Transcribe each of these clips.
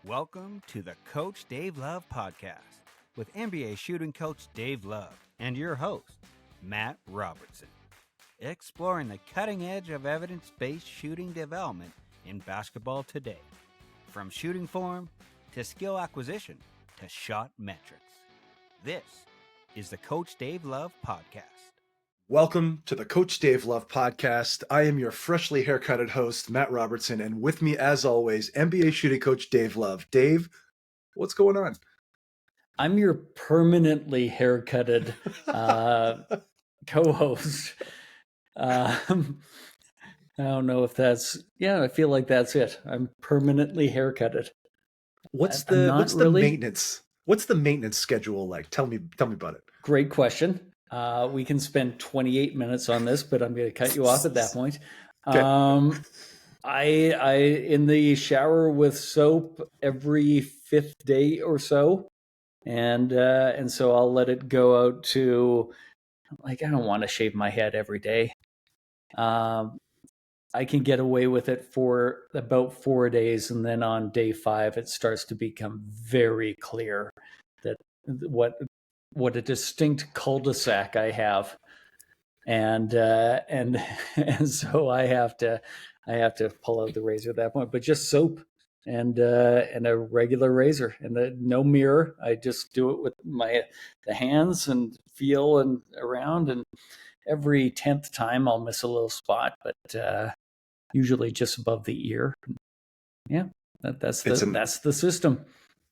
Welcome to the Coach Dave Love podcast with NBA shooting coach Dave Love and your host, Matt Robertson, exploring the cutting edge of evidence-based shooting development in basketball today, from shooting form to skill acquisition to shot metrics. This is the Coach Dave Love podcast. Welcome to the Coach Dave Love podcast. I am your freshly haircutted host, Matt Robertson, and with me, as always, NBA shooting coach Dave Love. Dave, what's going on? I'm your permanently haircutted co-host. I don't know if that's, I feel like that's it. I'm permanently haircutted. What's the maintenance? What's the maintenance schedule like? Tell me about it. Great question. We can spend 28 minutes on this, but I'm going to cut you off at that point. Okay. I in the shower with soap every fifth day or so, and so I'll let it go out to, like, I don't want to shave my head every day. I can get away with it for about 4 days, and then on day 5, it starts to become very clear that what a distinct cul-de-sac I have, and so I have to pull out the razor at that point. But just soap and a regular razor and no mirror. I just do it with the hands and feel and around. And every 10th time I'll miss a little spot, but usually just above the ear. Yeah, that's the system.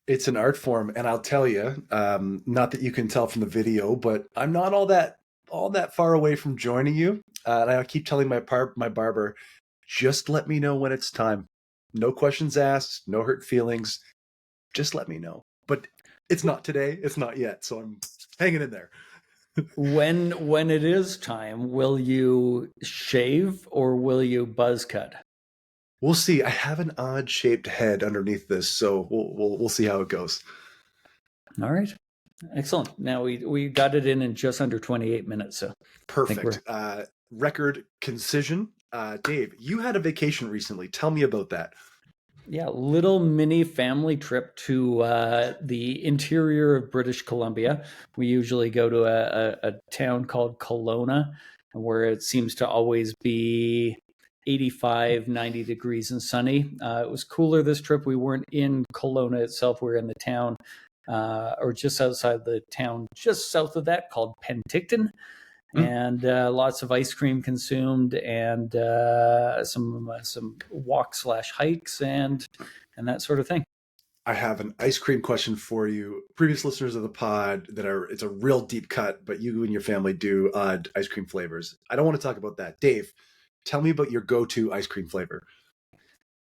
It's an art form, and I'll tell you, not that you can tell from the video, but I'm not all that far away from joining you. And I keep telling my barber, just let me know when it's time. No questions asked, no hurt feelings. Just let me know. But it's not today. It's not yet. So I'm hanging in there. When it is time, will you shave or will you buzz cut? We'll see. I have an odd shaped head underneath this, so we'll see how it goes. All right. Excellent. Now we got it in just under 28 minutes. So perfect. Record concision. Dave, you had a vacation recently. Tell me about that. Yeah, little mini family trip to the interior of British Columbia. We usually go to a town called Kelowna, where it seems to always be 85, 90 degrees and sunny. It was cooler this trip. We weren't in Kelowna itself. We were in the town, or just outside the town, just south of that, called Penticton. And lots of ice cream consumed, and some walk/hikes and that sort of thing. I have an ice cream question for you. Previous listeners of the pod, it's a real deep cut, but you and your family do odd ice cream flavors. I don't want to talk about that. Dave, tell me about your go-to ice cream flavor.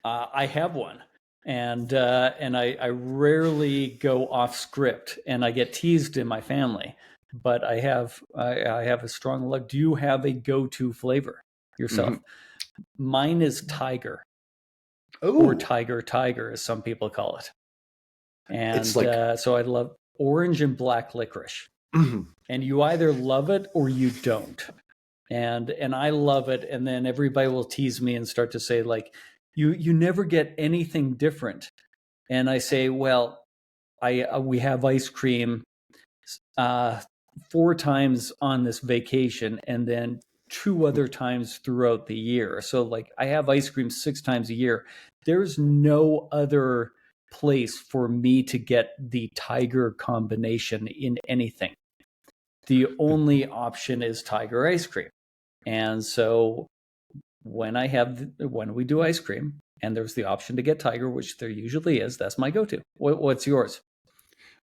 I have one, and I rarely go off script, and I get teased in my family. But I have a strong look. Do you have a go-to flavor yourself? Mm-hmm. Mine is tiger. Ooh. Or tiger, as some people call it. And so I love orange and black licorice. Mm-hmm. And you either love it or you don't. And I love it. And then everybody will tease me and start to say, like, you never get anything different. And I say, well, we have ice cream 4 times on this vacation, and then 2 other times throughout the year. So, like, I have ice cream 6 times a year. There's no other place for me to get the tiger combination in anything. The only option is tiger ice cream. And so when we do ice cream and there's the option to get tiger, which there usually is, that's my go-to. What's yours?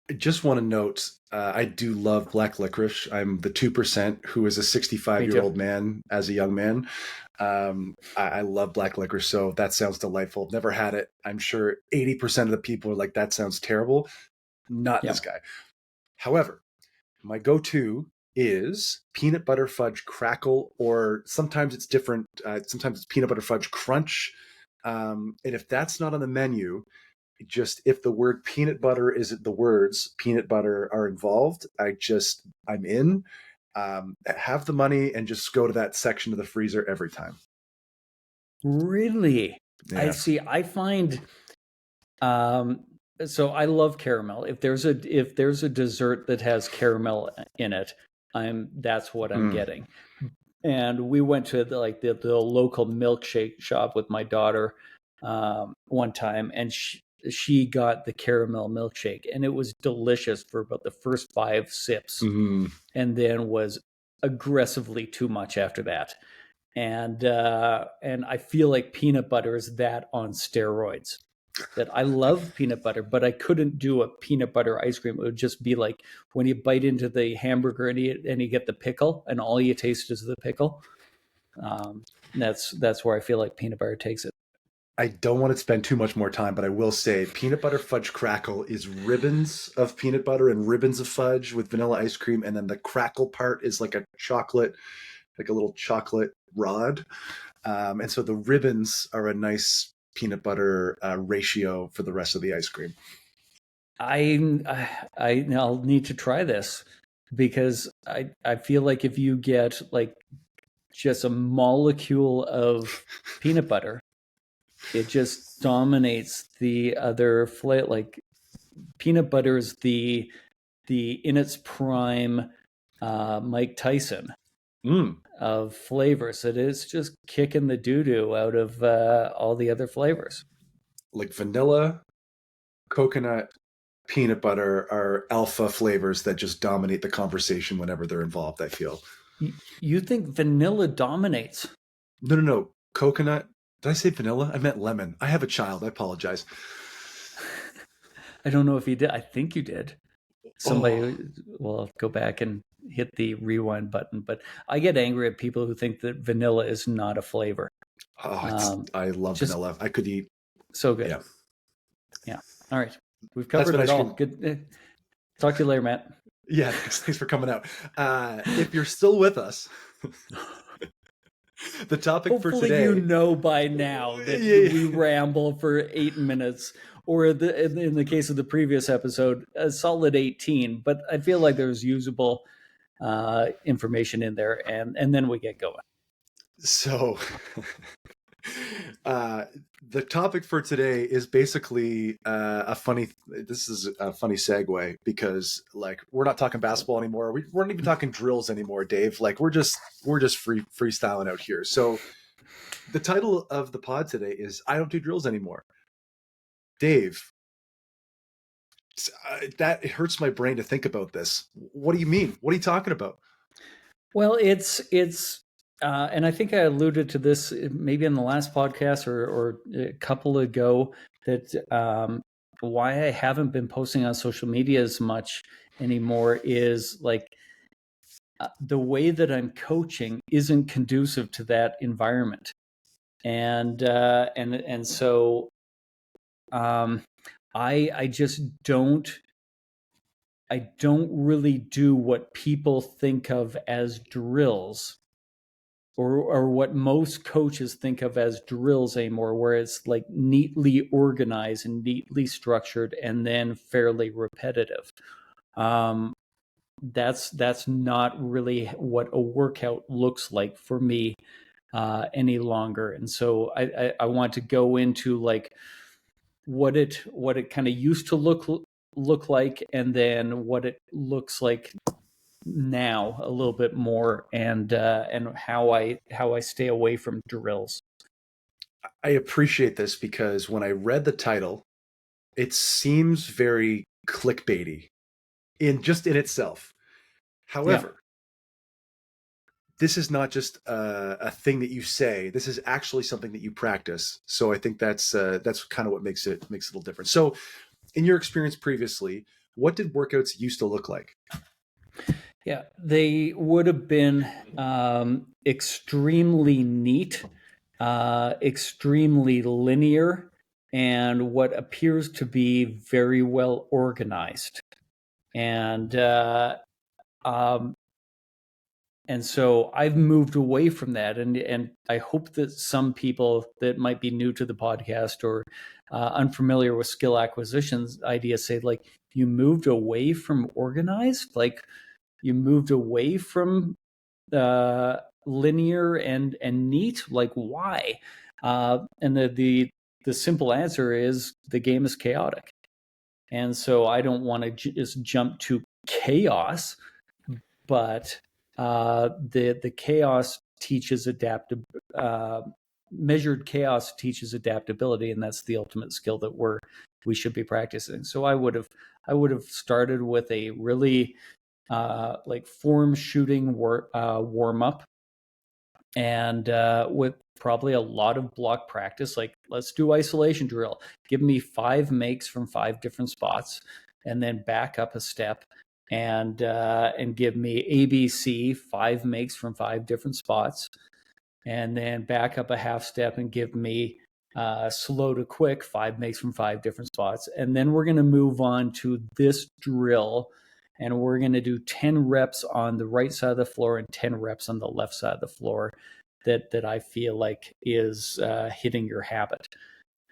I just want to note, I do love black licorice. I'm the 2% who is a 65-year-old man as a young man. I love black licorice, so that sounds delightful. Never had it. I'm sure 80% of the people are like, that sounds terrible. Not this guy. However, my go-to is peanut butter fudge crackle, or sometimes it's different. Sometimes it's peanut butter fudge crunch. And if that's not on the menu, just if the word peanut butter isn't the words peanut butter are involved, I'm in. Have the money and just go to that section of the freezer every time. Really? Yeah. I see. I find So I love caramel. If there's a dessert that has caramel in it, that's what I'm getting. And we went to the local milkshake shop with my daughter one time, and she got the caramel milkshake, and it was delicious for about the first 5 sips, and then was aggressively too much after that. And I feel like peanut butter is that on steroids. That I love peanut butter, but I couldn't do a peanut butter ice cream. It would just be like when you bite into the hamburger and you get the pickle, and all you taste is the pickle. That's where I feel like peanut butter takes it. I don't want to spend too much more time, but I will say peanut butter fudge crackle is ribbons of peanut butter and ribbons of fudge with vanilla ice cream. And then the crackle part is like a little chocolate rod. And so the ribbons are a nice peanut butter ratio for the rest of the ice cream. I'll need to try this, because I feel like if you get like just a molecule of peanut butter, it just dominates the other flavor. Like peanut butter is the in its prime Mike Tyson of flavors. It is just kicking the doo-doo out of all the other flavors. Like vanilla, coconut, peanut butter are alpha flavors that just dominate the conversation whenever they're involved, I feel. You think vanilla dominates? No. Coconut. Did I say vanilla? I meant lemon. I have a child. I apologize. I don't know if you did. I think you did. Somebody will go back and hit the rewind button. But I get angry at people who think that vanilla is not a flavor. I love vanilla. I could eat. So good. Yeah. All right. We've covered it all. Good. Talk to you later, Matt. Yeah. Thanks for coming out. If you're still with us, the topic Hopefully for today. You know by now that we ramble for 8 minutes, or in the case of the previous episode, a solid 18. But I feel like there's usable information in there, and then we get going. So the topic for today is basically this is a funny segue, because like we're not talking basketball anymore. We're not even talking drills anymore, Dave. Like we're just freestyling out here. So the title of the pod today is I Don't Do Drills Anymore. Dave, that it hurts my brain to think about this. What do you mean? What are you talking about? Well, it's and I think I alluded to this maybe in the last podcast or a couple ago, that why I haven't been posting on social media as much anymore is like the way that I'm coaching isn't conducive to that environment, and so I just don't. I don't really do what people think of as drills, or what most coaches think of as drills anymore, where it's like neatly organized and neatly structured and then fairly repetitive. That's not really what a workout looks like for me any longer. And so I want to go into like what it kind of used to look like, and then what it looks like now a little bit more, and how I stay away from drills. I appreciate this, because when I read the title, it seems very clickbaity in itself. However, this is not just a thing that you say. This is actually something that you practice. So I think that's kind of what makes it a little different. So in your experience previously, what did workouts used to look like? Yeah, they would have been extremely neat, extremely linear, and what appears to be very well organized. And so I've moved away from that, and I hope that some people that might be new to the podcast or unfamiliar with skill acquisitions ideas say, like, you moved away from organized, like you moved away from linear and neat, like why? And the simple answer is the game is chaotic. And so I don't want to just jump to chaos, but the chaos teaches measured chaos teaches adaptability, and that's the ultimate skill that we should be practicing. So I would have started with a really like form shooting warm up, and with probably a lot of block practice. Like, let's do isolation drill. Give me 5 makes from 5 different spots, and then back up a step and give me ABC 5 makes from 5 different spots, and then back up a half step and give me slow to quick 5 makes from 5 different spots. And then we're going to move on to this drill, and we're going to do 10 reps on the right side of the floor and 10 reps on the left side of the floor that I feel like is hitting your habit.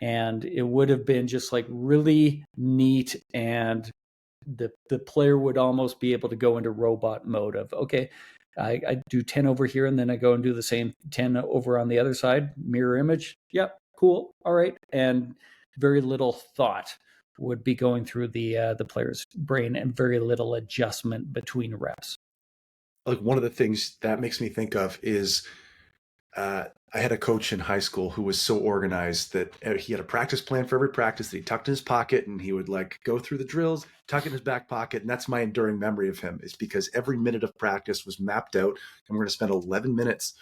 And it would have been just like really neat, and the player would almost be able to go into robot mode of, okay, I do 10 over here, and then I go and do the same 10 over on the other side, mirror image. Yep, cool, all right. And very little thought would be going through the player's brain, and very little adjustment between reps. Like, one of the things that makes me think of is I had a coach in high school who was so organized that he had a practice plan for every practice that he tucked in his pocket, and he would like go through the drills, tuck in his back pocket. And that's my enduring memory of him, is because every minute of practice was mapped out, and we're going to spend 11 minutes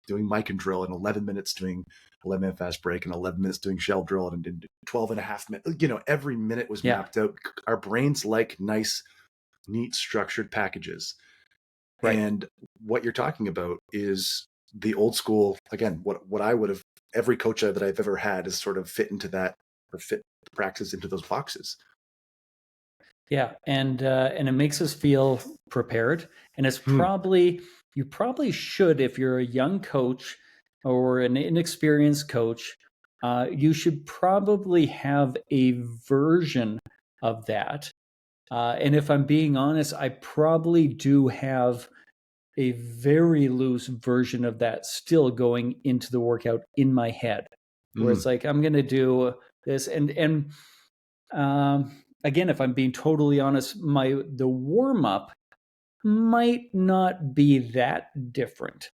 doing mic and drill, and 11 minutes doing 11-minute fast break, and 11 minutes doing shell drill, and 12 and a half minutes. Every minute was mapped out. Our brains like nice, neat, structured packages. Right. And what you're talking about is the old school, again, what I would have, every coach that I've ever had is sort of fit into that, or fit the practice into those boxes. Yeah. And it makes us feel prepared. And it's you probably should, if you're a young coach or an inexperienced coach, you should probably have a version of that. And if I'm being honest, I probably do have a very loose version of that still going into the workout in my head, where it's like, I'm going to do this. And again, if I'm being totally honest, the warm up might not be that different,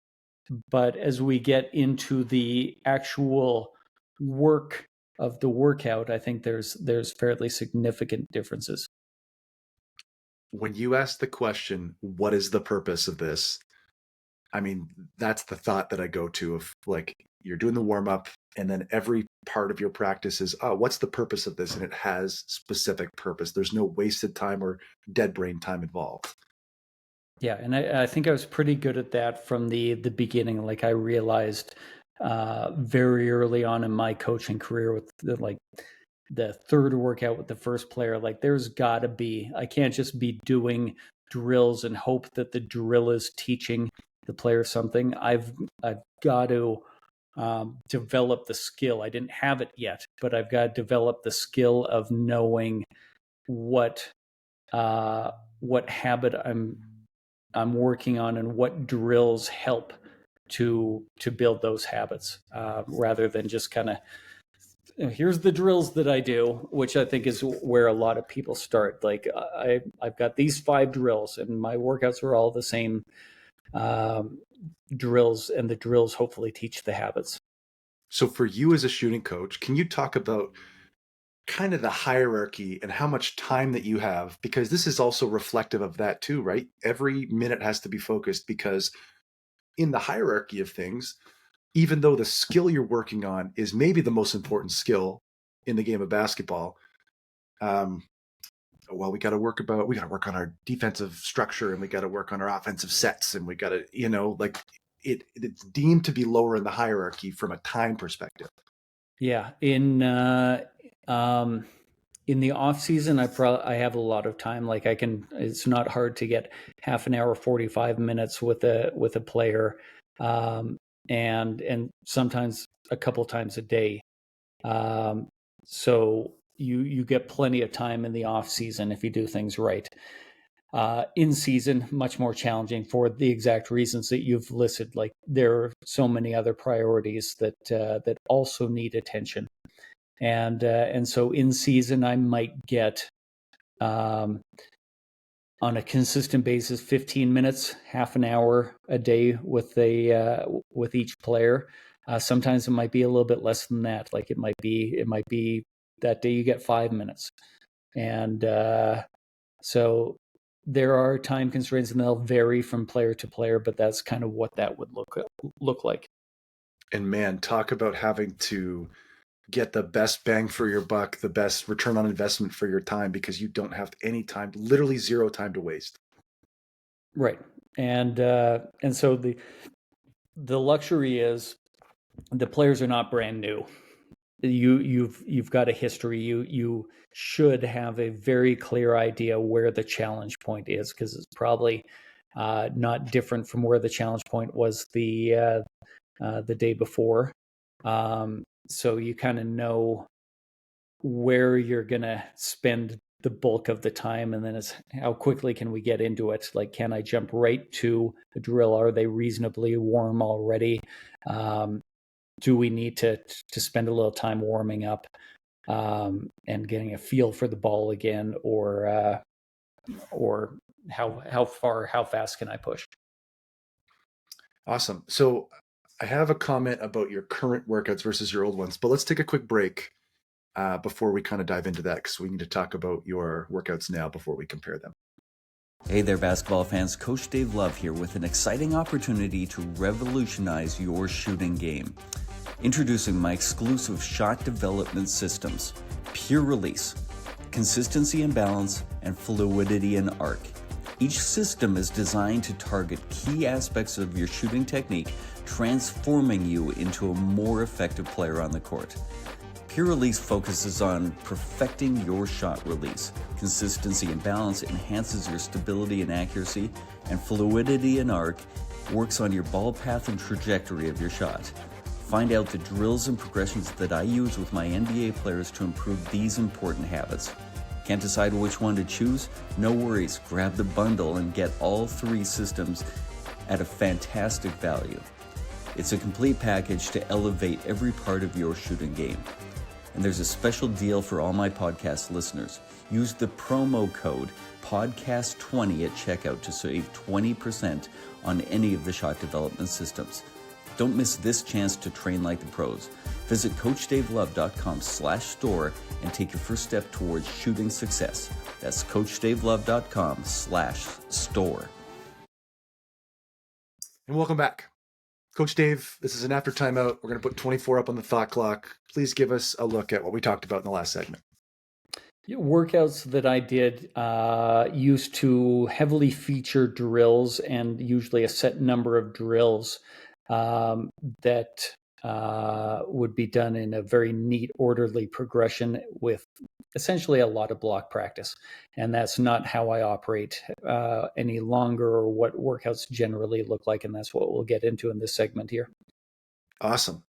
but as we get into the actual work of the workout, I think there's fairly significant differences. When you ask the question, what is the purpose of this? I mean, that's the thought that I go to, of like, you're doing the warm up, and then every part of your practice is, what's the purpose of this? And it has specific purpose. There's no wasted time or dead brain time involved. Yeah. And I think I was pretty good at that from the beginning. Like, I realized very early on in my coaching career, with the third workout with the first player, like, there's got to be, I can't just be doing drills and hope that the drill is teaching the player something. I've got to develop the skill. I didn't have it yet, but I've got to develop the skill of knowing what habit I'm working on, and what drills help to build those habits, rather than just kind of, here's the drills that I do, which I think is where a lot of people start. Like, I've got these 5 drills, and my workouts are all the same drills, and the drills hopefully teach the habits. So for you as a shooting coach, can you talk about kind of the hierarchy and how much time that you have? Because this is also reflective of that too, right? Every minute has to be focused, because in the hierarchy of things, even though the skill you're working on is maybe the most important skill in the game of basketball, well, we got to work on our defensive structure, and we got to work on our offensive sets, and we got to, it's deemed to be lower in the hierarchy from a time perspective. Yeah. In the off season, I have a lot of time. Like, it's not hard to get half an hour, 45 minutes with a player. And sometimes a couple times a day. So you get plenty of time in the off season if you do things right. In season, much more challenging for the exact reasons that you've listed. Like, there are so many other priorities that also need attention. And so in season I might get on a consistent basis 15 minutes, half an hour a day with each player. Sometimes it might be a little bit less than that. Like it might be that day you get 5 minutes, and so there are time constraints, and they'll vary from player to player. But that's kind of what that would look like. And man, talk about having to get the best bang for your buck, the best return on investment for your time, because you don't have any time, literally zero time to waste. Right, and so the luxury is the players are not brand new. You've got a history. You should have a very clear idea where the challenge point is, because it's probably not different from where the challenge point was the day before. So you kind of know where you're gonna spend the bulk of the time, and then it's how quickly can we get into it? Like, can I jump right to a drill? Are they reasonably warm already? Do we need to spend a little time warming up and getting a feel for the ball again, or how fast can I push? Awesome. So I have a comment about your current workouts versus your old ones, but let's take a quick break before we kind of dive into that, because we need to talk about your workouts now before we compare them. Hey there, basketball fans. Coach Dave Love here with an exciting opportunity to revolutionize your shooting game. Introducing my exclusive shot development systems, Pure Release, Consistency and Balance, and Fluidity and Arc. Each system is designed to target key aspects of your shooting technique, transforming you into a more effective player on the court. Pure Release focuses on perfecting your shot release. Consistency and Balance enhances your stability and accuracy, and Fluidity and Arc works on your ball path and trajectory of your shot. Find out the drills and progressions that I use with my NBA players to improve these important habits. Can't decide which one to choose? No worries, grab the bundle and get all three systems at a fantastic value. It's a complete package to elevate every part of your shooting game. And there's a special deal for all my podcast listeners. Use the promo code PODCAST20 at checkout to save 20% on any of the shot development systems. Don't miss this chance to train like the pros. Visit CoachDaveLove.com/store and take your first step towards shooting success. That's CoachDaveLove.com/store. And welcome back. Coach Dave, this is an after timeout. We're going to put 24 up on the thought clock. Please give us a look at what we talked about in the last segment. Workouts that I did used to heavily feature drills, and usually a set number of drills that would be done in a very neat, orderly progression with essentially a lot of block practice. And that's not how I operate any longer, or what workouts generally look like. And that's what we'll get into in this segment here. Awesome.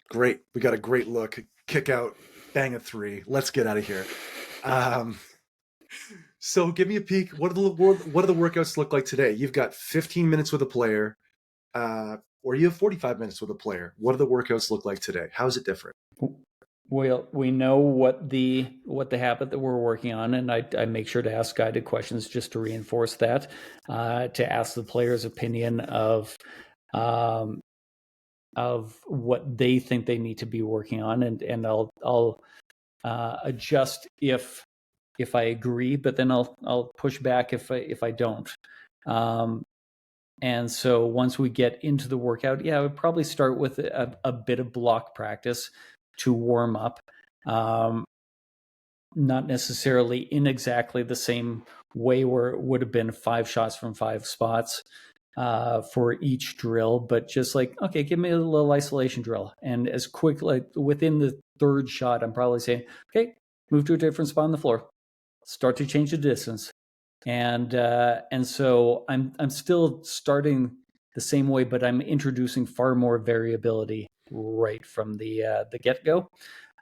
Great. We got a great look. Kick out, bang a three. Let's get out of here. So give me a peek. What do the workouts look like today? You've got 15 minutes with a player, or you have 45 minutes with a player. What do the workouts look like today? How is it different? Well, we know what the habit that we're working on, and I make sure to ask guided questions just to reinforce that, to ask the player's opinion of what they think they need to be working on, and I'll adjust if I agree, but then I'll push back if I don't. And so once we get into the workout, I would probably start with a bit of block practice to warm up. Not necessarily in exactly the same way where it would have been 5 shots from 5 spots for each drill, but just like, okay, give me a little isolation drill. And as quick, like within the 3rd shot, I'm probably saying, okay, move to a different spot on the floor, start to change the distance. And so I'm still starting the same way, but I'm introducing far more variability right from the get-go.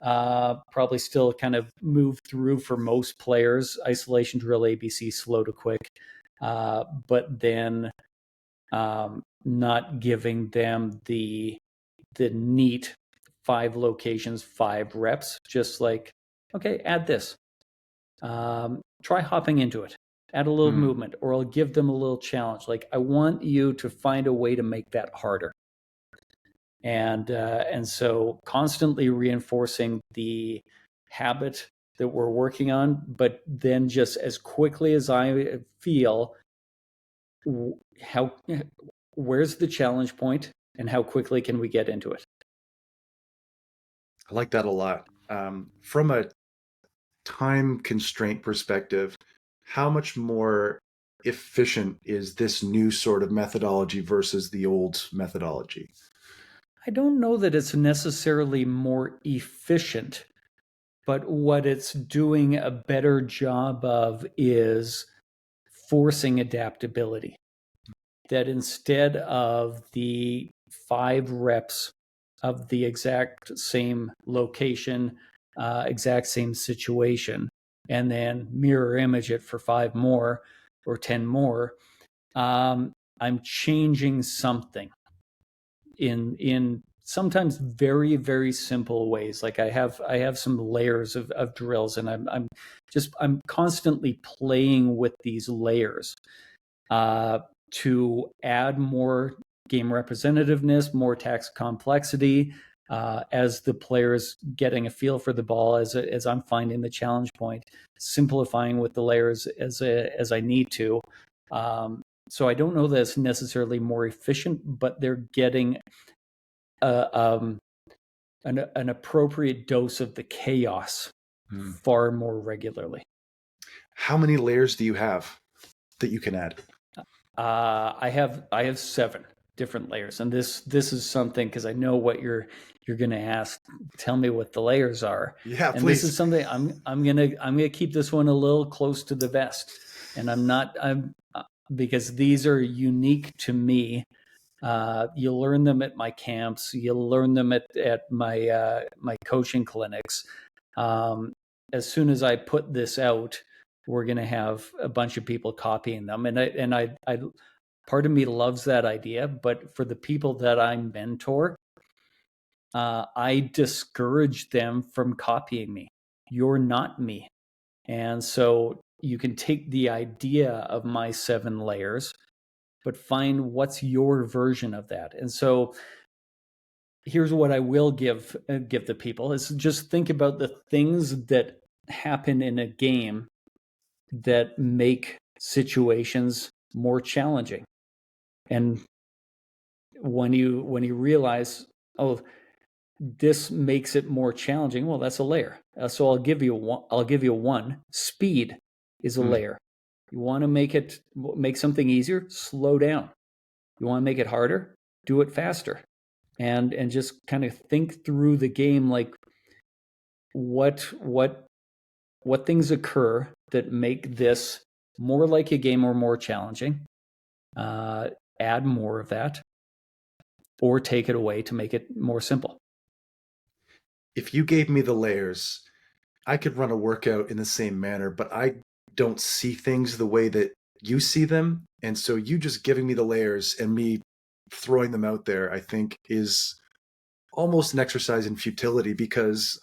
Probably still kind of move through for most players, isolation drill, ABC, slow to quick, but then not giving them the neat 5 locations, 5 reps, just like, okay, add this. Try hopping into it. Add a little movement, or I'll give them a little challenge. Like, I want you to find a way to make that harder. And so constantly reinforcing the habit that we're working on, but then just as quickly as I feel where's the challenge point and how quickly can we get into it. I like that a lot. From a time constraint perspective, how much more efficient is this new sort of methodology versus the old methodology? I don't know that it's necessarily more efficient, but what it's doing a better job of is forcing adaptability. That instead of the 5 reps of the exact same location, exact same situation, and then mirror image it for 5 more or 10 more, I'm changing something in sometimes very, very simple ways. Like I have some layers of drills, and I'm constantly playing with these layers to add more game representativeness, more tax complexity, as the players getting a feel for the ball, as I'm finding the challenge point, simplifying with the layers as I need to. So I don't know that it's necessarily more efficient, but they're getting an appropriate dose of the chaos far more regularly. How many layers do you have that you can add? I have 7 different layers, and this is something, because I know what you're going to ask. Tell me what the layers are. Yeah, and please. This is something I'm gonna keep this one a little close to the vest, and I'm because these are unique to me. You'll learn them at my camps. You'll learn them at my my coaching clinics. As soon as I put this out, we're going to have a bunch of people copying them. And I part of me loves that idea, but for the people that I mentor, I discourage them from copying me. You're not me. And so you can take the idea of my 7 layers, but find what's your version of that. And so here's what I will give the people is just think about the things that happen in a game that make situations more challenging. And when you realize, oh, this makes it more challenging, well, that's a layer. So I'll give you one. Speed is a layer. You want to make something easier, slow down. You want to make it harder, do it faster. And just kind of think through the game, like what things occur that make this more like a game or more challenging. Add more of that, or take it away to make it more simple. If you gave me the layers, I could run a workout in the same manner, but I don't see things the way that you see them. And so you just giving me the layers and me throwing them out there, I think is almost an exercise in futility, because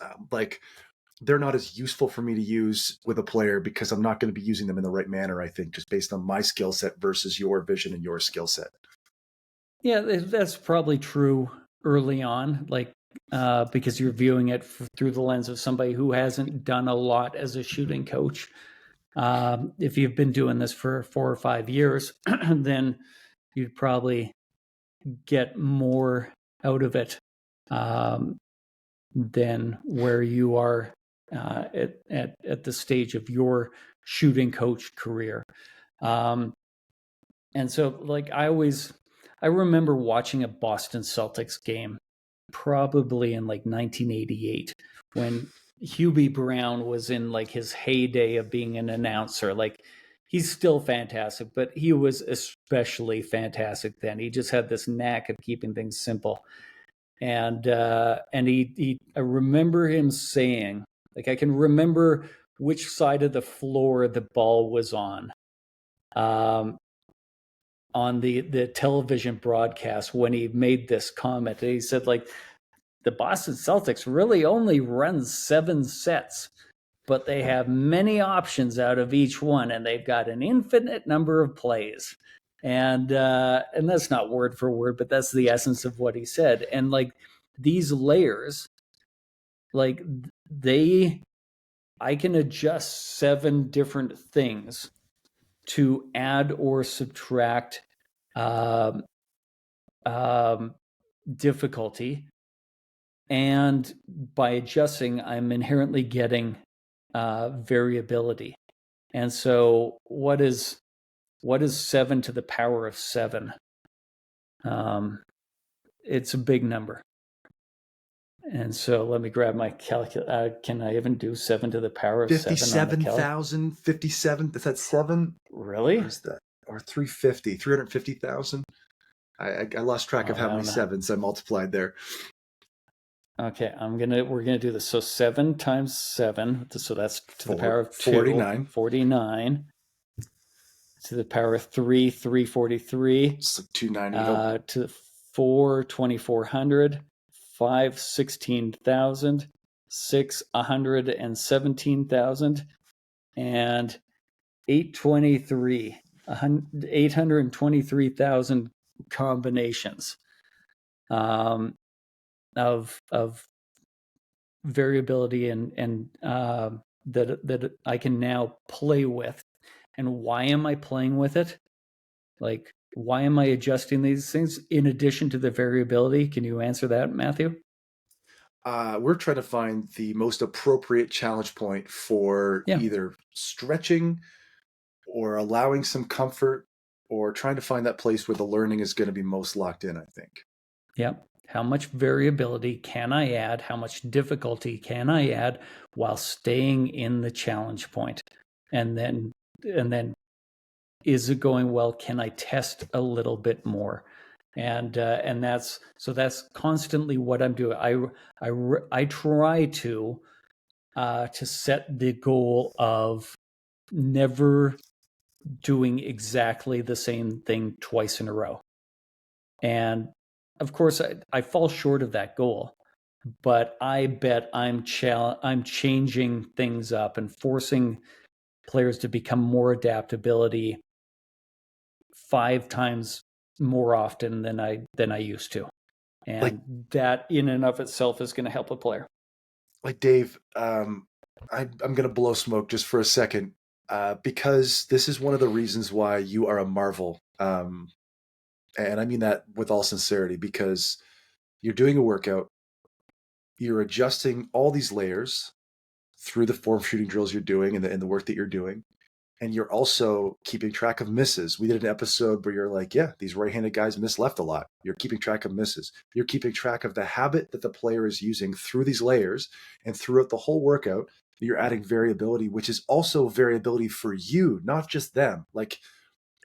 they're not as useful for me to use with a player, because I'm not going to be using them in the right manner, I think, just based on my skill set versus your vision and your skill set. Yeah, that's probably true early on, because you're viewing it through the lens of somebody who hasn't done a lot as a shooting coach. If you've been doing this for 4 or 5 years, then you'd probably get more out of it than where you are at the stage of your shooting coach career. And so, I remember watching a Boston Celtics game, probably in 1988, when Hubie Brown was in his heyday of being an announcer. He's still fantastic, but he was especially fantastic then. He just had this knack of keeping things simple. And I remember him saying, I can remember which side of the floor the ball was on the television broadcast when he made this comment. He said, the Boston Celtics really only run 7 sets, but they have many options out of each one, and they've got an infinite number of plays. And that's not word for word, but that's the essence of what he said. And like these layers, like I can adjust 7 different things to add or subtract difficulty. And by adjusting, I'm inherently getting variability. And so what is 7 to the power of 7? It's a big number. And so let me grab my calculator. Can I even do 7 to the power of 57,000, 57. Is that 7? Really? Or is that, or 350,000? I lost track of how many sevens I multiplied there. Okay, we're gonna do this. So 7 times 7, so that's to the power of 2, 49. To the power of 3, 343. It's like 290. To 4, 2,400. 5, 16,000. 6, 117,000. And 823,000 combinations of variability and that I can now play with. And why am I playing with it? Like, why am I adjusting these things in addition to the variability? Can you answer that, Matthew? We're trying to find the most appropriate challenge point for either stretching or allowing some comfort, or trying to find that place where the learning is going to be most locked in, I think. Yep. How much variability can I add? How much difficulty can I add while staying in the challenge point? And then is it going well? Can I test a little bit more? And that's constantly what I'm doing. I try to set the goal of never doing exactly the same thing twice in a row. And of course, I fall short of that goal, but I bet I'm changing things up and forcing players to become more adaptability 5 times more often than I used to. And that in and of itself is going to help a player. Like Dave, I'm going to blow smoke just for a second, because this is one of the reasons why you are a marvel. And I mean that with all sincerity, because you're doing a workout, you're adjusting all these layers through the form shooting drills you're doing and the work that you're doing. And you're also keeping track of misses. We did an episode where you're like, yeah, these right-handed guys miss left a lot. You're keeping track of misses. You're keeping track of the habit that the player is using through these layers, and throughout the whole workout, you're adding variability, which is also variability for you, not just them. Like,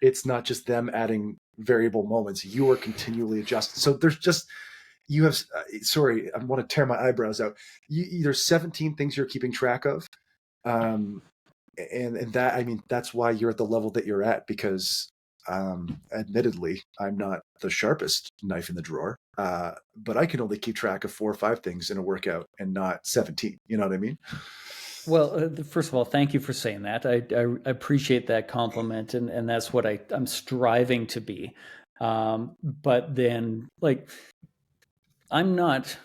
it's not just them adding variable moments. You are continually adjusting. So there's just, you have, sorry, I want to tear my eyebrows out. There's 17 things you're keeping track of. And that, I mean, that's why you're at the level that you're at, because admittedly, I'm not the sharpest knife in the drawer, but I can only keep track of 4 or 5 things in a workout and not 17. You know what I mean? Well, first of all, thank you for saying that. I appreciate that compliment, and that's what I'm striving to be. But then, like, I'm not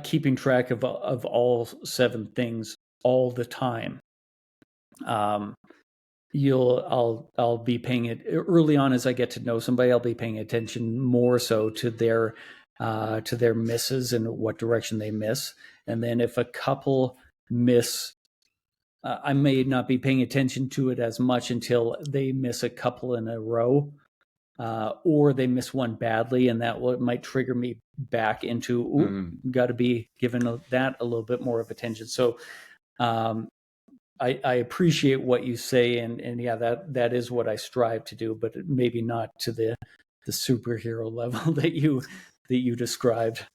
keeping track of all 7 things all the time. I'll be paying it early on as I get to know somebody. I'll be paying attention more so to their misses and what direction they miss. And then if a couple miss, I may not be paying attention to it as much until they miss a couple in a row, or they miss one badly, and that might trigger me back into, got to be given that a little bit more of attention. So I appreciate what you say, and yeah, that is what I strive to do, but maybe not to the superhero level that you described.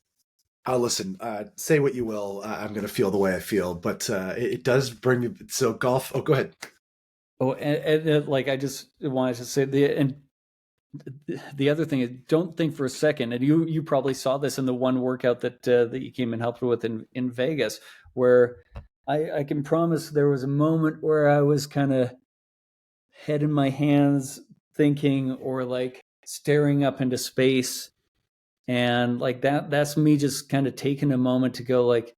Listen, say what you will. I'm going to feel the way I feel, but it does bring me. So golf. Oh, go ahead. Oh, and like I just wanted to say the other thing is, don't think for a second, and you probably saw this in the one workout that you came and helped with in Vegas, where I can promise there was a moment where I was kind of head in my hands thinking, or like staring up into space, and like that's me just kind of taking a moment to go like,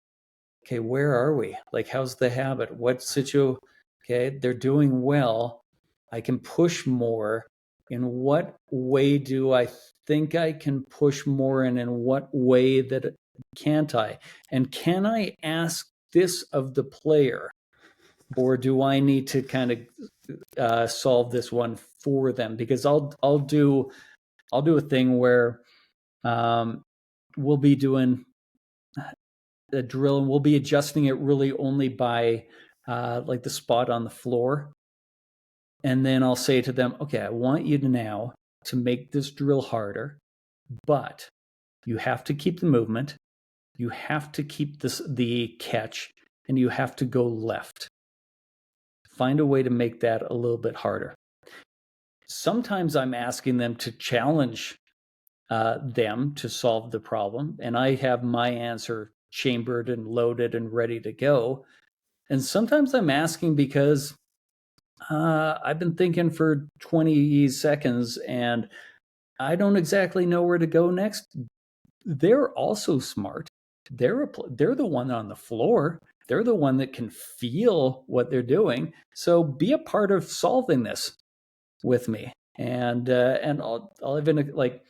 okay, where are we? Like, how's the habit? What situ? Okay, they're doing well. I can push more. In what way do I think I can push more, and in what way that can't I? And can I ask this of the player, or do I need to kind of solve this one for them? Because I'll do a thing where we'll be doing a drill and we'll be adjusting it really only by like the spot on the floor. And then I'll say to them, okay, I want you to now to make this drill harder, but you have to keep the movement, you have to keep the catch, and you have to go left. Find a way to make that a little bit harder. Sometimes I'm asking them to challenge them to solve the problem, and I have my answer chambered and loaded and ready to go. And sometimes I'm asking because I've been thinking for 20 seconds and I don't exactly know where to go next. They're also smart. They're the one on the floor. They're the one that can feel what they're doing. So be a part of solving this with me. And I'll even like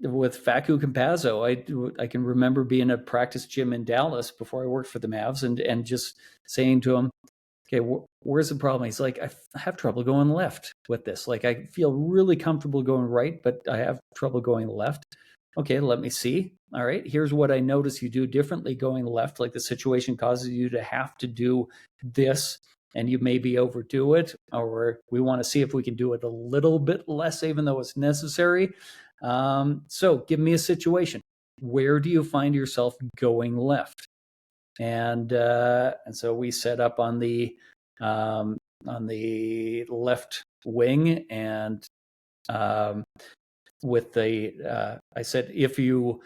with Facu Campazzo, I can remember being in a practice gym in Dallas before I worked for the Mavs, and just saying to him, okay, where's the problem? He's like, I have trouble going left with this. Like, I feel really comfortable going right, but I have trouble going left. Okay, let me see. All right, here's what I notice you do differently going left. Like, the situation causes you to have to do this, and you maybe overdo it, or we want to see if we can do it a little bit less, even though it's necessary. So give me a situation. Where do you find yourself going left? And so we set up on the left wing, and with the I said, if you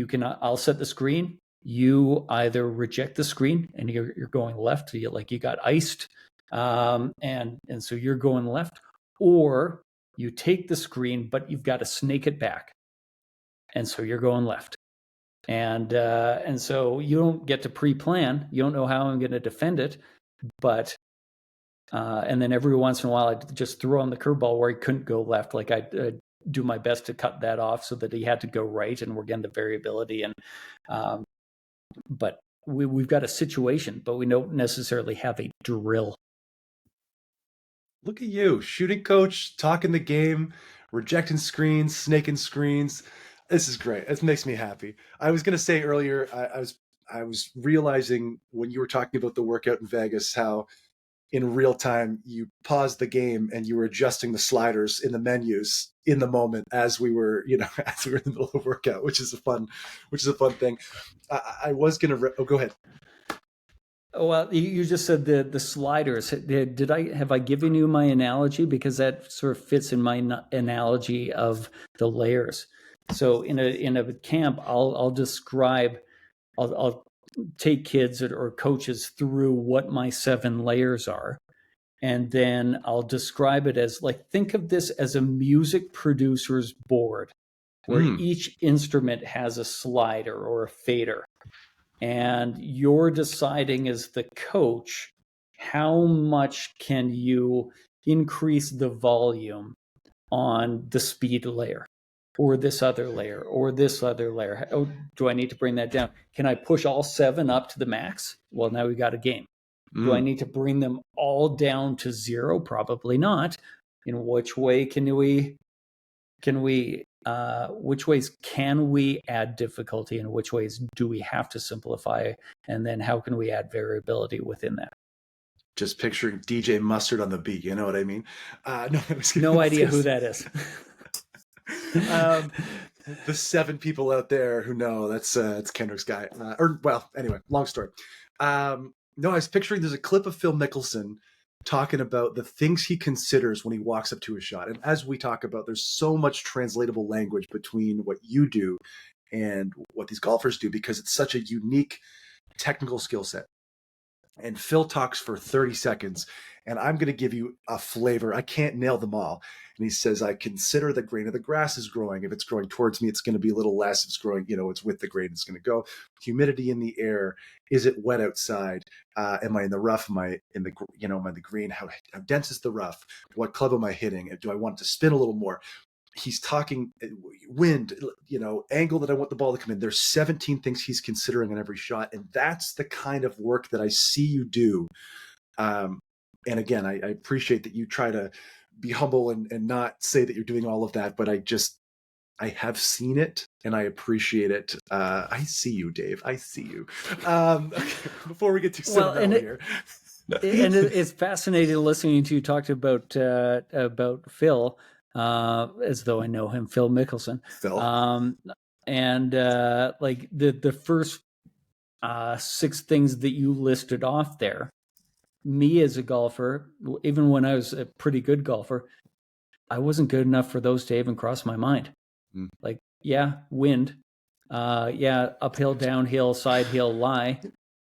can, I'll set the screen. You either reject the screen and you're going left, you got iced, and so you're going left, or you take the screen, but you've got to snake it back, and so you're going left. And so you don't get to pre-plan. You don't know how I'm going to defend it, but and then every once in a while I just throw on the curveball where he couldn't go left. Like I do my best to cut that off so that he had to go right, and we're getting the variability. And but we've got a situation, but we don't necessarily have a drill. Look at you, shooting coach, talking the game, rejecting screens, snaking screens. This is great. It makes me happy. I was going to say earlier, I was realizing when you were talking about the workout in Vegas, how in real time you paused the game and you were adjusting the sliders in the menus in the moment as we were, as we were in the middle of the workout, which is a fun thing. I was going to, go ahead. Well, you just said the sliders. Have I given you my analogy? Because that sort of fits in my analogy of the layers. So in a camp, I'll describe, I'll take kids or coaches through what my 7 layers are, and then I'll describe it as, like, think of this as a music producer's board, where each instrument has a slider or a fader. And you're deciding as the coach, how much can you increase the volume on the speed layer, or this other layer, or this other layer? Oh, do I need to bring that down? Can I push all 7 up to the max? Well, now we got a game. Do I need to bring them all down to 0? Probably not. In which way which ways can we add difficulty, and which ways do we have to simplify? And then how can we add variability within that? Just picturing DJ Mustard on the beat. You know what I mean? No idea who that is. The 7 people out there who know, it's Kendrick's guy. Anyway, long story. No, I was picturing there's a clip of Phil Mickelson talking about the things he considers when he walks up to a shot. And as we talk about, there's so much translatable language between what you do and what these golfers do, because it's such a unique technical skill set. And Phil talks for 30 seconds, and I'm going to give you a flavor. I can't nail them all. And he says, I consider the grain of the grass is growing. If it's growing towards me, it's going to be a little less. If it's growing, it's with the grain, it's going to go. Humidity in the air. Is it wet outside? Am I in the rough? Am I in the, am I in the green? How dense is the rough? What club am I hitting? Do I want it to spin a little more? He's talking wind, angle that I want the ball to come in. There's 17 things he's considering on every shot. And that's the kind of work that I see you do. And again, I appreciate that you try to be humble and not say that you're doing all of that, but I have seen it and I appreciate it. I see you, Dave. I see you. Okay, before we get too sentimental here. And it's fascinating listening to you talk about Phil, as though I know him, Phil Mickelson. Phil. Like the first 6 things that you listed off there, me as a golfer, even when I was a pretty good golfer, I wasn't good enough for those to even cross my mind. Like, wind, uphill, downhill, side hill, lie,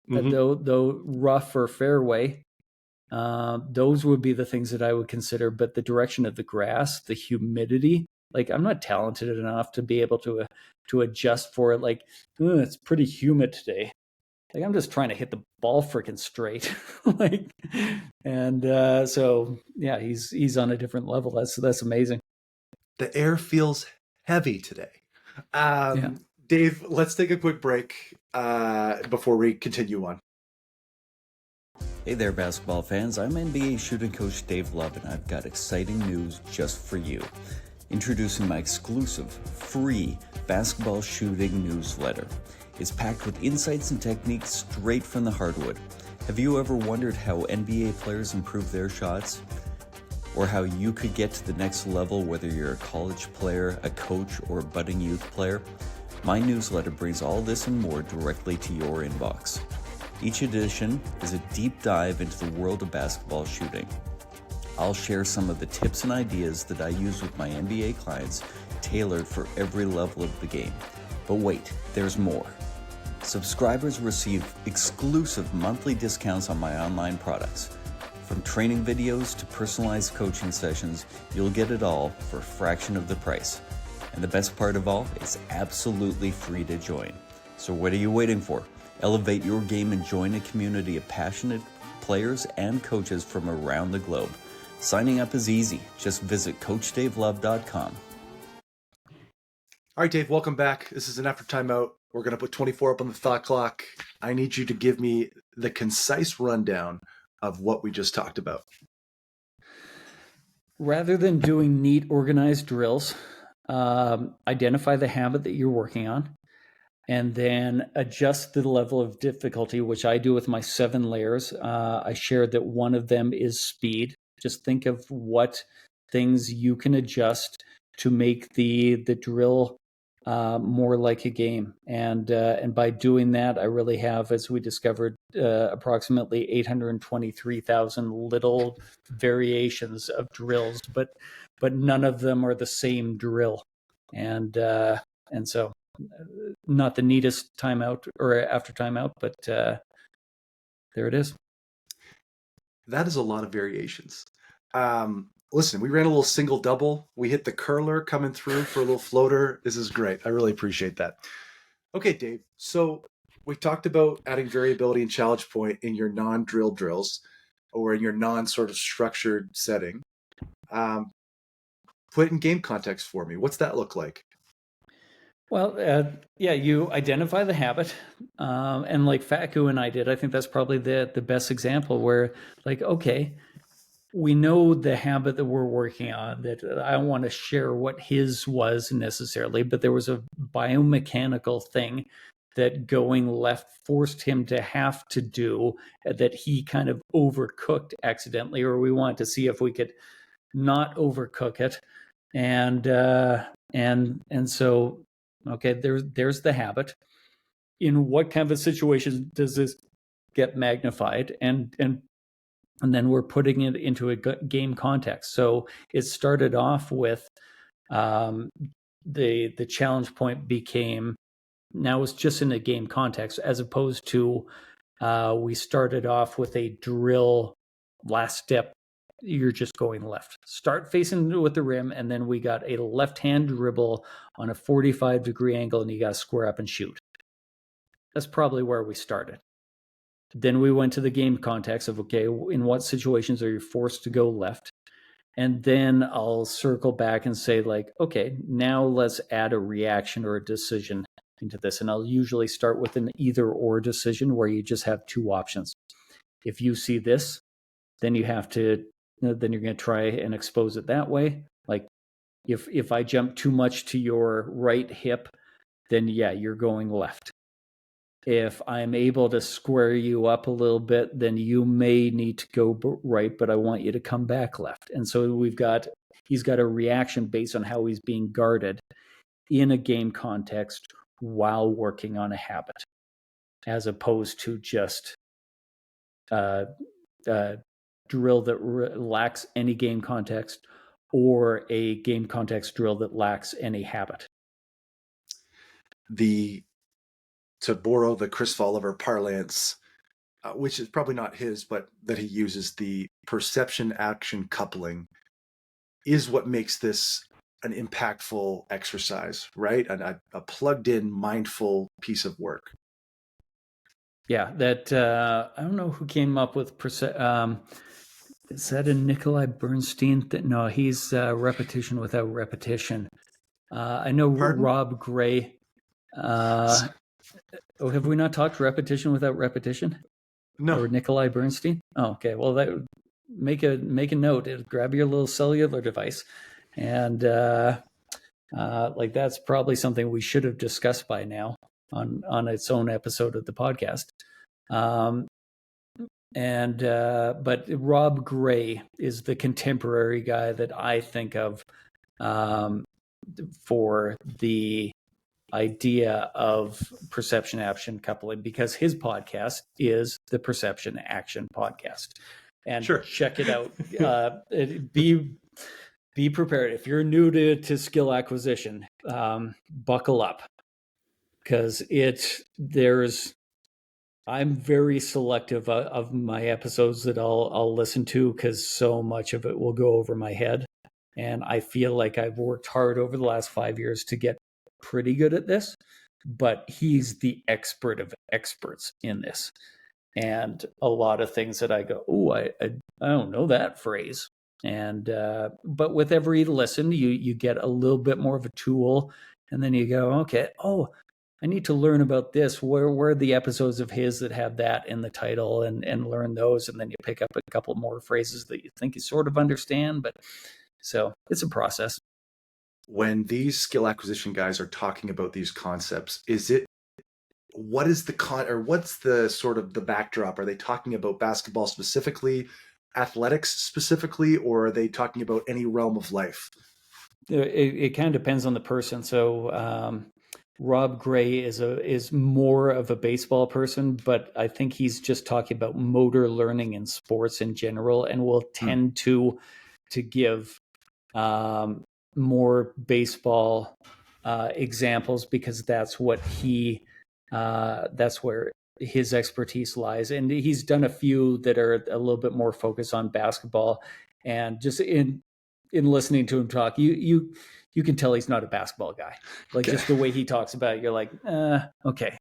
though rough or fairway. Those would be the things that I would consider, but the direction of the grass, the humidity, like I'm not talented enough to be able to adjust for it. Like, it's pretty humid today. Like, I'm just trying to hit the ball freaking straight. He's on a different level. That's amazing. The air feels heavy today. Dave, let's take a quick break before we continue on. Hey there, basketball fans. I'm NBA shooting coach Dave Love, and I've got exciting news just for you. Introducing my exclusive, free basketball shooting newsletter. It's packed with insights and techniques straight from the hardwood. Have you ever wondered how NBA players improve their shots? Or how you could get to the next level, whether you're a college player, a coach, or a budding youth player? My newsletter brings all this and more directly to your inbox. Each edition is a deep dive into the world of basketball shooting. I'll share some of the tips and ideas that I use with my NBA clients, tailored for every level of the game. But wait, there's more. Subscribers receive exclusive monthly discounts on my online products. From training videos to personalized coaching sessions, you'll get it all for a fraction of the price. And the best part of all, it's absolutely free to join. So what are you waiting for? Elevate your game and join a community of passionate players and coaches from around the globe. Signing up is easy. Just visit CoachDaveLove.com. All right, Dave, welcome back. This is an after timeout. We're going to put 24 up on the thought clock. I need you to give me the concise rundown of what we just talked about. Rather than doing neat, organized drills, identify the habit that you're working on, and then adjust the level of difficulty, which I do with my 7 layers. I shared that one of them is speed. Just think of what things you can adjust to make the drill more like a game. And by doing that, I really have, as we discovered, approximately 823,000 little variations of drills, but none of them are the same drill. And so not the neatest timeout or after timeout, but there it is. That is a lot of variations. Listen, we ran a little single double. We hit the curler coming through for a little floater. This is great. I really appreciate that. Okay, Dave. So we talked about adding variability and challenge point in your non-drill drills or in your non-sort of structured setting. Put it in game context for me. What's that look like? Well, you identify the habit, and like Faku and I did, I think that's probably the best example where, like, okay, we know the habit that we're working on, that I don't want to share what his was necessarily, but there was a biomechanical thing that going left forced him to have to do that he kind of overcooked accidentally, or we wanted to see if we could not overcook it. And so, okay, there's the habit. In what kind of a situation does this get magnified? And and then we're putting it into a game context. So it started off with the challenge point became, now it's just in a game context, as opposed to we started off with a drill. Last step, you're just going left. Start facing with the rim, and then we got a left-hand dribble on a 45-degree angle, and you got to square up and shoot. That's probably where we started. Then we went to the game context of, okay, in what situations are you forced to go left? And then I'll circle back and say, like, okay, now let's add a reaction or a decision into this. And I'll usually start with an either or decision where you just have two options. If you see this, then you have to, then you're going to try and expose it that way. Like if I jump too much to your right hip, then yeah, you're going left. If I'm able to square you up a little bit, then you may need to go right, but I want you to come back left. And so he's got a reaction based on how he's being guarded in a game context while working on a habit, as opposed to just drill that lacks any game context or a game context drill that lacks any habit. To borrow the Chris Oliver parlance, which is probably not his, but that he uses, the perception action coupling is what makes this an impactful exercise, right? And a plugged in, mindful piece of work. Yeah, that I don't know who came up with is that a Nikolai Bernstein? No, he's repetition without repetition. I know. Pardon? Rob Gray. Have we not talked repetition without repetition? No. Or Nikolai Bernstein? Oh, okay. Well, that make a note. Grab your little cellular device, and like that's probably something we should have discussed by now on its own episode of the podcast. But Rob Gray is the contemporary guy that I think of for the idea of perception action coupling, because his podcast is the Perception Action Podcast. And sure. Check it out. Be prepared. If you're new to skill acquisition, buckle up, because I'm very selective of my episodes that I'll listen to, because so much of it will go over my head. And I feel like I've worked hard over the last 5 years to get pretty good at this, but he's the expert of experts in this. And a lot of things that I go, oh, I don't know that phrase. And but with every listen, you get a little bit more of a tool, and then you go, okay, oh, I need to learn about this. Where are the episodes of his that have that in the title, and learn those, and then you pick up a couple more phrases that you think you sort of understand. But so it's a process. When these skill acquisition guys are talking about these concepts, what's the sort of the backdrop? Are they talking about basketball specifically, athletics specifically, or are they talking about any realm of life? It kind of depends on the person. So Rob Gray is more of a baseball person, but I think he's just talking about motor learning in sports in general, and will tend to give more baseball examples, because that's what that's where his expertise lies. And he's done a few that are a little bit more focused on basketball, and just in listening to him talk, you can tell he's not a basketball guy. Like, just the way he talks about it, you're like, okay,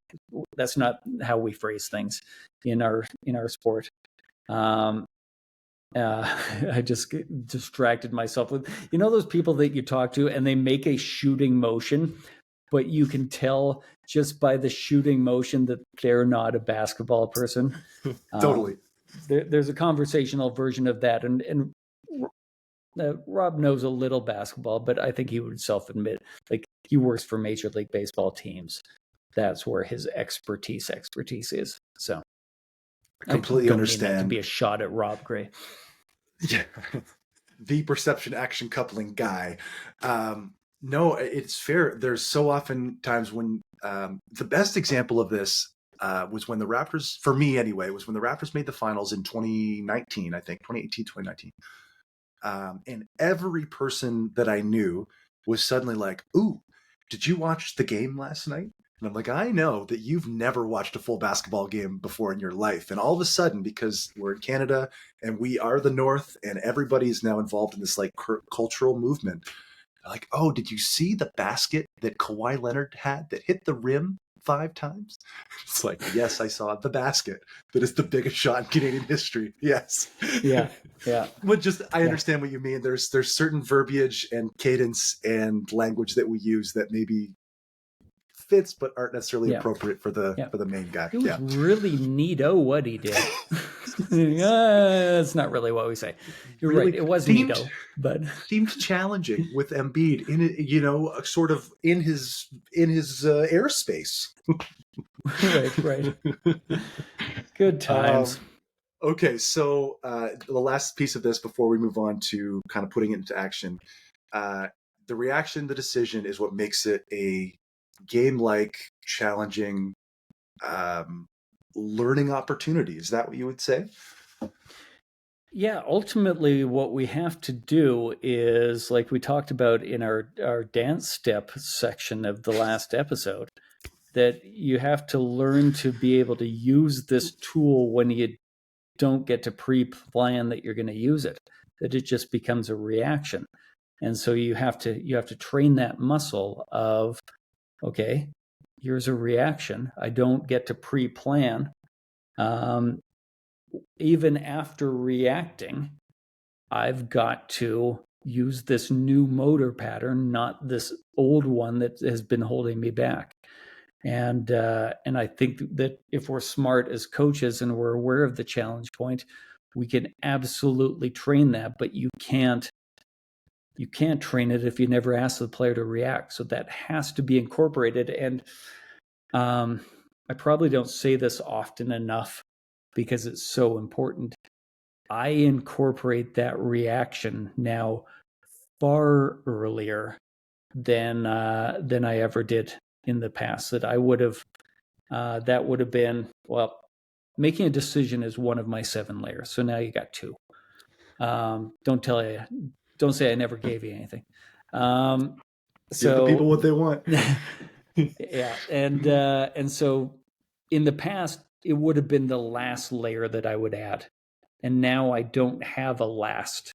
that's not how we phrase things in our sport. I just distracted myself with, those people that you talk to and they make a shooting motion, but you can tell just by the shooting motion that they're not a basketball person. Totally. There's a conversational version of that. And Rob knows a little basketball, but I think he would self-admit, like, he works for Major League Baseball teams. That's where his expertise is. So I completely understand. Mean that to be a shot at Rob Gray. Yeah. The perception action coupling guy. No, it's fair. There's so often times when the best example of this was when the Raptors, for me anyway, was when the Raptors made the finals in 2019, I think, 2018, 2019. And every person that I knew was suddenly like, ooh, did you watch the game last night? And I'm like, I know that you've never watched a full basketball game before in your life. And all of a sudden, because we're in Canada and we are the North and everybody is now involved in this like cultural movement, like, oh, did you see the basket that Kawhi Leonard had that hit the rim 5 times? It's like, yes, I saw the basket that is the biggest shot in Canadian history. Yes. Yeah. But I understand what you mean. There's certain verbiage and cadence and language that we use that maybe fits but aren't necessarily appropriate for the main guy. It was really neato what he did. That's not really what we say. You're really right. It was neato, but seemed challenging with Embiid in sort of in his airspace. Right. Good times. Okay, so the last piece of this before we move on to kind of putting it into action, the reaction, the decision is what makes it a game-like, challenging learning opportunity. Is that what you would say? Yeah, ultimately what we have to do is, like we talked about in our dance step section of the last episode, that you have to learn to be able to use this tool when you don't get to pre-plan that you're going to use it, that it just becomes a reaction. And so you have to train that muscle of, okay, here's a reaction. I don't get to pre-plan. Even after reacting, I've got to use this new motor pattern, not this old one that has been holding me back. And I think that if we're smart as coaches and we're aware of the challenge point, we can absolutely train that, but you can't train it if you never ask the player to react. So that has to be incorporated. And I probably don't say this often enough because it's so important. I incorporate that reaction now far earlier than I ever did in the past. That I would have been, well, making a decision is one of my 7 layers. So now you got 2. Don't say I never gave you anything. So give the people what they want. Yeah. And so in the past, it would have been the last layer that I would add. And now I don't have a last.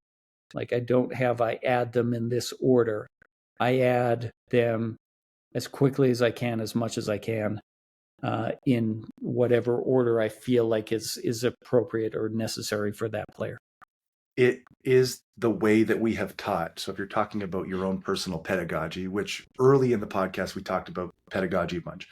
Like I add them in this order. I add them as quickly as I can, as much as I can, in whatever order I feel like is appropriate or necessary for that player. It is the way that we have taught. So if you're talking about your own personal pedagogy, which early in the podcast we talked about pedagogy a bunch,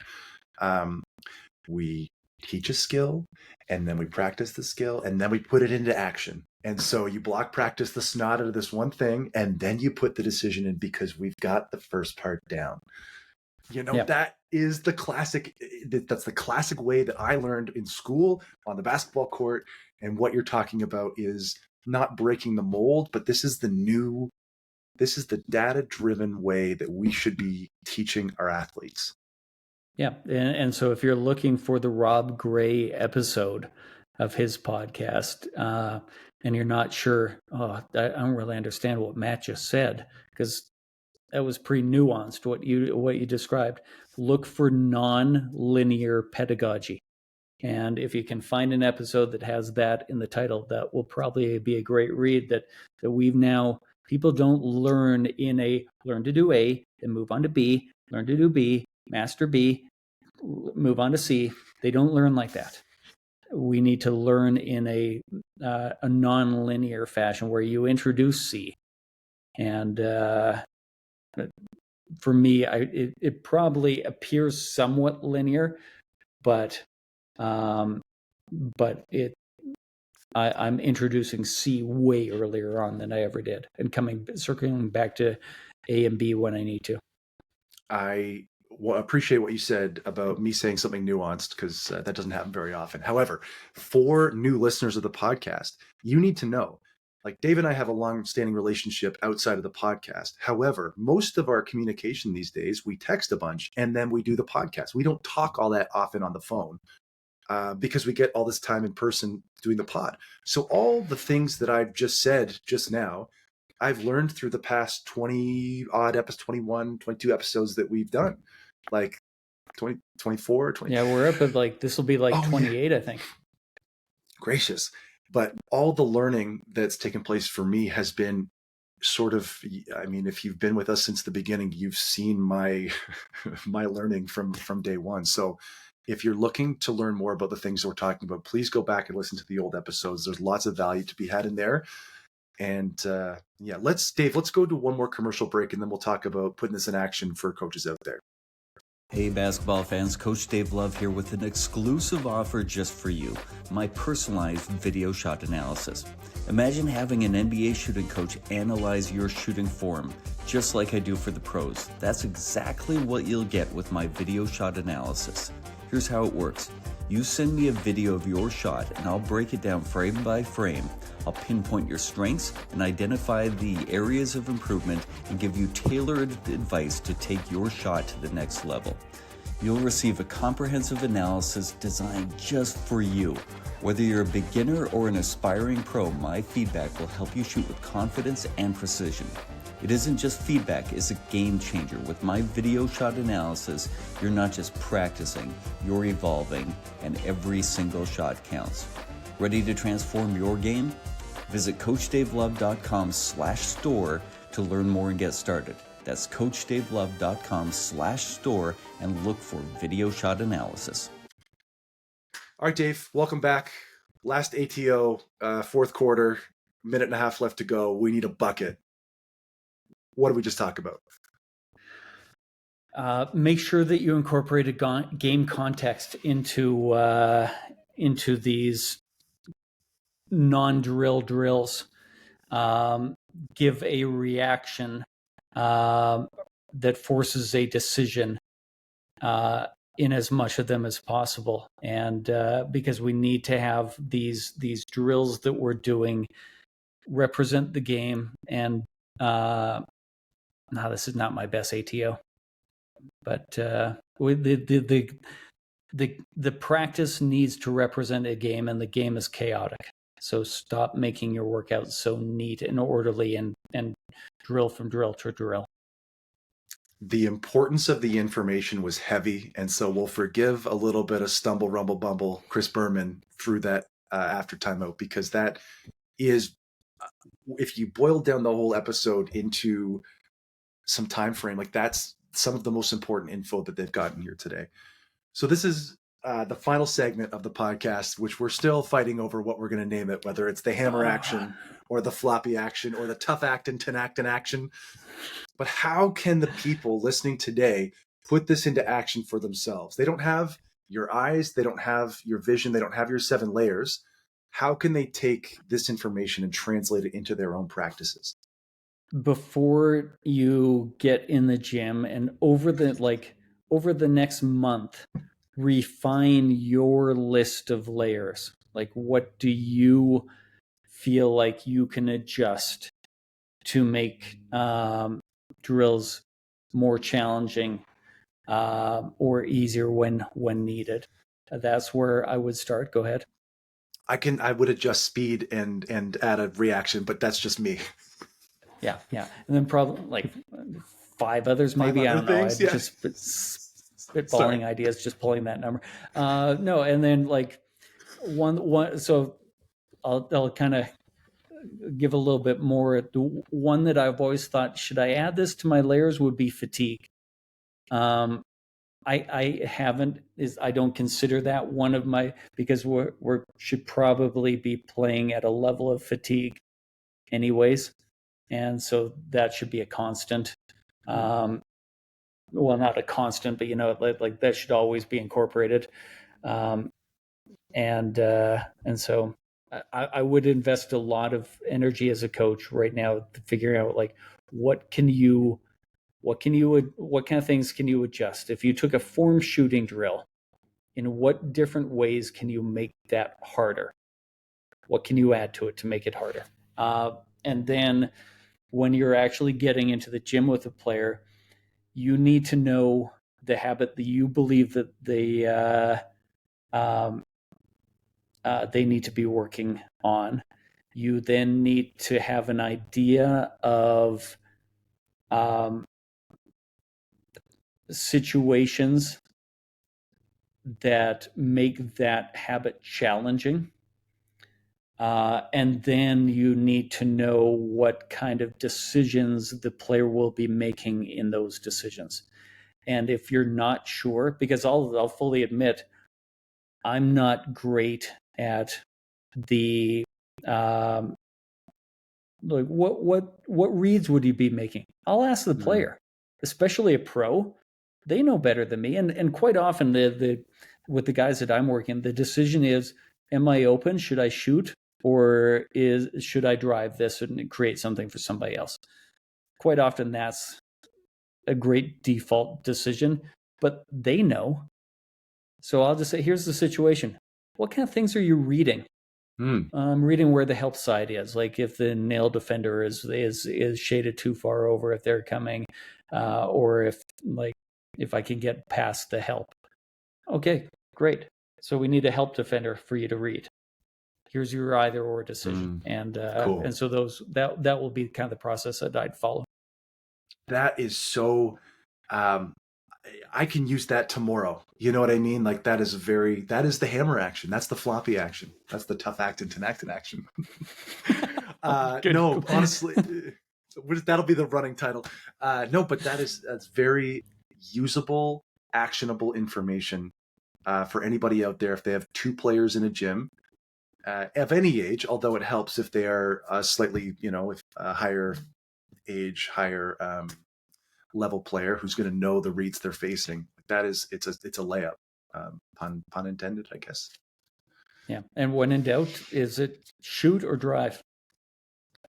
we teach a skill and then we practice the skill and then we put it into action. And so you block practice the snot out of this one thing and then you put the decision in because we've got the first part down. That is the classic. That's the classic way that I learned in school on the basketball court. And what you're talking about is not breaking the mold, but this is the data-driven way that we should be teaching our athletes. Yeah. And so if you're looking for the Rob Gray episode of his podcast, and you're not sure, I don't really understand what Matt just said, because that was pretty nuanced what you described. Look for non-linear pedagogy. And if you can find an episode that has that in the title, that will probably be a great read. That we've now, people don't learn to do A, then move on to B, learn to do B, master B, move on to C. They don't learn like that. We need to learn in a non-linear fashion where you introduce C. And for me, it probably appears somewhat linear, but I'm introducing C way earlier on than I ever did, and circling back to A and B when I need to. I appreciate what you said about me saying something nuanced, because that doesn't happen very often. However, for new listeners of the podcast, you need to know, like Dave and I have a long-standing relationship outside of the podcast. However, most of our communication these days, we text a bunch and then we do the podcast. We don't talk all that often on the phone because we get all this time in person doing the pod. So all the things that I've just said just now, I've learned through the past 20 odd episodes, 21, 22 episodes that we've done, like 20, 24, 20. Yeah, we're up at like, this will be like 28, yeah. I think. Gracious. But all the learning that's taken place for me has been sort of, I mean, if you've been with us since the beginning, you've seen my my learning from day one. So if you're looking to learn more about the things that we're talking about, please go back and listen to the old episodes. There's lots of value to be had in there. And yeah, let's go to one more commercial break, and then we'll talk about putting this in action for coaches out there. Hey basketball fans, Coach Dave Love here with an exclusive offer just for you, my personalized video shot analysis. Imagine having an NBA shooting coach analyze your shooting form, just like I do for the pros. That's exactly what you'll get with my video shot analysis. Here's how it works. You send me a video of your shot and I'll break it down frame by frame. I'll pinpoint your strengths and identify the areas of improvement and give you tailored advice to take your shot to the next level. You'll receive a comprehensive analysis designed just for you. Whether you're a beginner or an aspiring pro, my feedback will help you shoot with confidence and precision. It isn't just feedback, it's a game changer. With my video shot analysis, you're not just practicing, you're evolving, and every single shot counts. Ready to transform your game? Visit CoachDaveLove.com/store to learn more and get started. That's CoachDaveLove.com/store and look for video shot analysis. All right, Dave, welcome back. Last ATO, fourth quarter, minute and a half left to go. We need a bucket. What did we just talk about? Make sure that you incorporate a game context into these non-drill drills. Give a reaction that forces a decision in as much of them as possible, and because we need to have these drills that we're doing represent the game. And now this is not my best ATO, but the practice needs to represent a game, and the game is chaotic. So stop making your workouts so neat and orderly and drill from drill to drill. The importance of the information was heavy, and so we'll forgive a little bit of stumble, rumble, bumble, Chris Berman through that after timeout, because that is, if you boil down the whole episode into some time frame, like that's some of the most important info that they've gotten here today. So this is the final segment of the podcast, which we're still fighting over what we're going to name it, whether it's the hammer action or the floppy action or the tough actin, tenactin action. But how can the people listening today put this into action for themselves? They don't have your eyes, they don't have your vision, they don't have your 7 layers. How can they take this information and translate it into their own practices? Before you get in the gym, and over the next month, refine your list of layers. Like, what do you feel like you can adjust to make drills more challenging or easier when needed? That's where I would start. Go ahead. I would adjust speed and add a reaction, but that's just me. Yeah. And then probably like 5 others, maybe. I don't know. Things, yeah. Just spitballing ideas, just pulling that number. No, and then like one. So I'll kind of give a little bit more. The one that I've always thought, should I add this to my layers, would be fatigue. I haven't. I don't consider that one of my, because we should probably be playing at a level of fatigue anyways. And so that should be a constant. Well, not a constant, but like that should always be incorporated. And so I would invest a lot of energy as a coach right now to figuring out like what kind of things can you adjust? If you took a form shooting drill, in what different ways can you make that harder? What can you add to it to make it harder? And then when you're actually getting into the gym with a player, you need to know the habit that you believe that they need to be working on. You then need to have an idea of situations that make that habit challenging. And then you need to know what kind of decisions the player will be making in those decisions. And if you're not sure, because I'll fully admit, I'm not great at the like what reads would you be making? I'll ask the player, especially a pro. They know better than me, and quite often the with the guys that I'm working, the decision is: am I open? Should I shoot, or should I drive this and create something for somebody else? Quite often, that's a great default decision, but they know. So I'll just say, here's the situation. What kind of things are you reading? I'm reading where the help side is, like if the nail defender is shaded too far over, if they're coming, or if I can get past the help. Okay, great. So we need a help defender for you to read. Here's your either or decision, Cool. And so that will be kind of the process that I'd follow. That is so. I can use that tomorrow. You know what I mean? Like that is the hammer action. That's the floppy action. That's the tough actin Tinactin action. No, honestly, that'll be the running title. No, but that's very usable, actionable information for anybody out there. If they have two players in a gym of any age, although it helps if they are slightly, with a higher age, higher level player who's going to know the reads they're facing. It's a layup, pun intended, I guess. Yeah, and when in doubt, is it shoot or drive?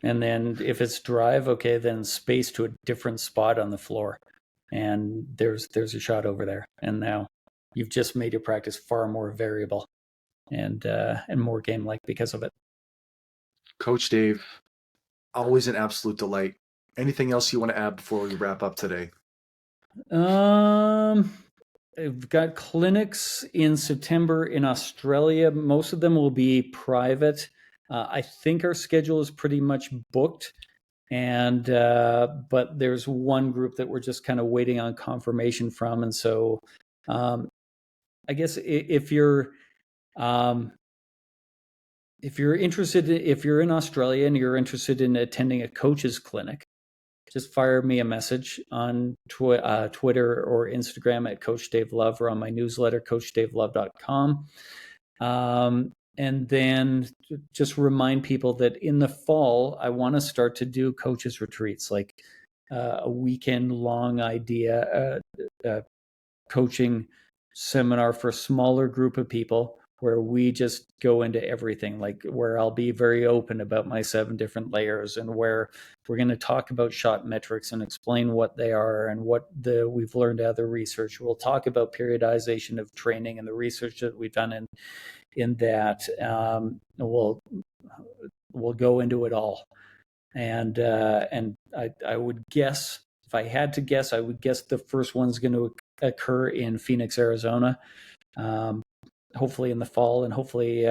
And then if it's drive, okay, then space to a different spot on the floor, and there's a shot over there, and now you've just made your practice far more variable and more game-like because of it. Coach Dave, always an absolute delight. Anything else you want to add before we wrap up today? I've got clinics in September in Australia. Most of them will be private. I think our schedule is pretty much booked, and but there's one group that we're just kind of waiting on confirmation from. And so, I guess if you're interested, if you're in Australia and you're interested in attending a coach's clinic, just fire me a message on Twitter or Instagram at Coach Dave Love, or on my newsletter, coachdavelove.com. And then just remind people that in the fall, I want to start to do coaches retreats, like a weekend long coaching seminar for a smaller group of people, where we just go into everything, like where I'll be very open about my 7 different layers, and where we're going to talk about shot metrics and explain what they are and what we've learned out of the research. We'll talk about periodization of training and the research that we've done in that. We'll go into it all. And I would guess, if I had to guess, I would guess the first one's going to occur in Phoenix, Arizona. Hopefully in the fall, and hopefully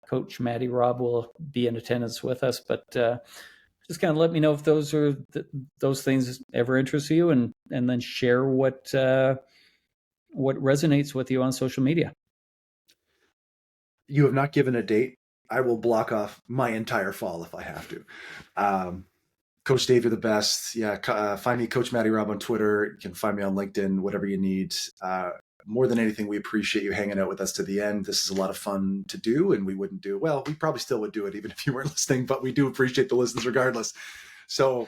Coach Matty Rob will be in attendance with us. But just kind of let me know if those things ever interest you, and then share what resonates with you on social media. You have not given a date. I will block off my entire fall if I have to. Coach Dave, you're the best. Yeah, find me, Coach Matty Rob, on Twitter. You can find me on LinkedIn, whatever you need. More than anything, we appreciate you hanging out with us to the end. This is a lot of fun to do, and we wouldn't do, well, we probably still would do it even if you weren't listening, but we do appreciate the listens regardless. So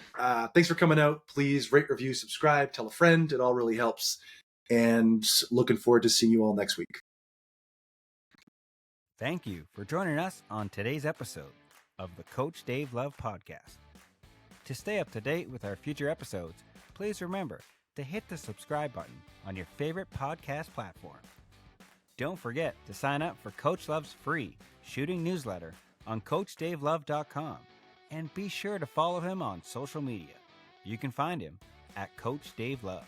thanks for coming out. Please rate, review, subscribe, tell a friend. It all really helps. And looking forward to seeing you all next week. Thank you for joining us on today's episode of the Coach Dave Love Podcast. To stay up to date with our future episodes, please remember to hit the subscribe button on your favorite podcast platform. Don't forget to sign up for Coach Love's free shooting newsletter on CoachDaveLove.com, and be sure to follow him on social media. You can find him at Coach Dave Love.